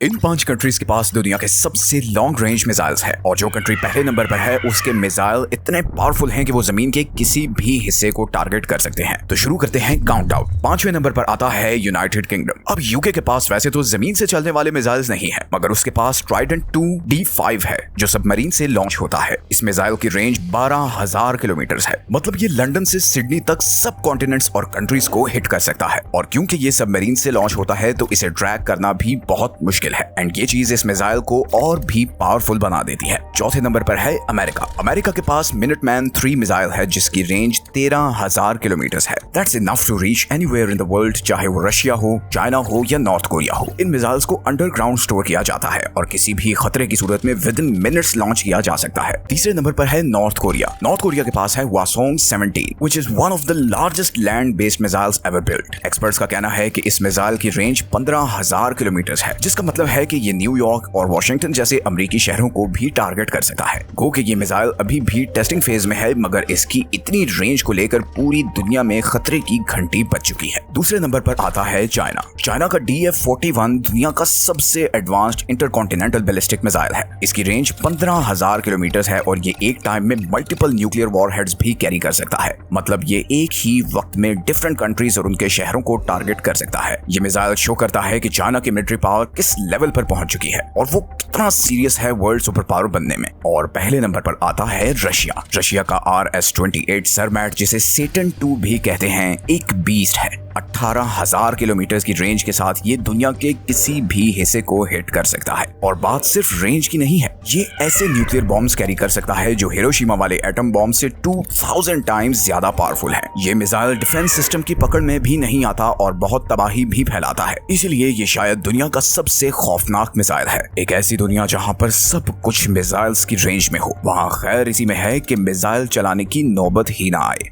इन 5 countries के पास दुनिया के सबसे लॉन्ग रेंज मिसाइल्स है और जो कंट्री पहले नंबर पर है उसके मिसाइल इतने पावरफुल हैं कि वो जमीन के किसी भी हिस्से को टारगेट कर सकते हैं। तो शुरू करते हैं काउंटडाउन। 5वें नंबर पर आता है यूनाइटेड किंगडम। अब यूके के पास वैसे तो जमीन से चलने वाले मिसाइल्स नहीं है, मगर उसके पास ट्राइडेंट 2D5 है जो सबमरीन से लॉन्च होता है। इस मिसाइल की रेंज 12,000 किलोमीटर है। मतलब ये लंदन से सिडनी तक सब कॉन्टिनेंट्स और कंट्रीज को हिट कर सकता है। और क्योंकि ये सबमरीन से लॉन्च होता है तो इसे ट्रैक करना भी बहुत मुश्किल है एंड ये चीज इस मिसाइल को और भी पावरफुल बना देती है। चौथे नंबर पर है अमेरिका। अमेरिका के पास मिनटमैन 3 मिसाइल है जिसकी रेंज 13,000 किलोमीटर है। That's enough to reach anywhere in the world, चाहे वो रशिया हो, चाइना हो या नॉर्थ कोरिया हो। इन मिसाइल्स को अंडरग्राउंड स्टोर किया जाता है और किसी भी खतरे की सूरत में विद इन मिनट्स लॉन्च किया जा सकता है। तीसरे नंबर पर है नॉर्थ कोरिया। नॉर्थ कोरिया के पास है वासोंग 17 which is one of the largest land based missiles ever built. Experts का कहना है कि इस मिसाइल की रेंज 15,000 किलोमीटर है, जिसका मतलब है कि ये न्यूयॉर्क और वॉशिंगटन जैसे अमेरिकी शहरों को भी टारगेट कर सकता है। गो कि ये मिसाइल अभी भी टेस्टिंग फेज में है, मगर इसकी इतनी रेंज को लेकर पूरी दुनिया में खतरे की घंटी बज चुकी है। दूसरे नंबर पर आता है चाइना। चाइना का DF-41 दुनिया का सबसे एडवांस्ड इंटरकॉन्टिनेंटल बैलिस्टिक मिसाइल है। इसकी रेंज 15,000 किलोमीटर है और ये एक टाइम में मल्टीपल न्यूक्लियर वॉरहेड्स भी कैरी कर सकता है। मतलब ये एक ही वक्त में डिफरेंट कंट्रीज और उनके शहरों को टारगेट कर सकता है। ये मिसाइल शो करता है कि चाइना की मिलिट्री पावर किस लेवल पर पहुंच चुकी है और वो कितना सीरियस है वर्ल्ड सुपर पावर बनने में। और पहले नंबर पर आता है रशिया। रशिया का RS-28 सरमैट, जिसे सेटन 2 भी कहते हैं, एक बीस्ट है। 18,000 किलोमीटर की रेंज के साथ ये दुनिया के किसी भी हिस्से को हिट कर सकता है। और बात सिर्फ रेंज की नहीं है, ये ऐसे न्यूक्लियर बॉम्ब्स कैरी कर सकता है जो हिरोशिमा वाले एटम बॉम्ब से 2000 टाइम्स ज्यादा पावरफुल है। ये मिसाइल डिफेंस सिस्टम की पकड़ में भी नहीं आता और बहुत तबाही भी फैलाता है। इसलिए ये शायद दुनिया का सबसे खौफनाक मिसाइल है। एक ऐसी दुनिया जहां पर सब कुछ मिसाइल्स की रेंज में हो, वहां खैर इसी में है कि मिसाइल चलाने की नौबत ही ना आए।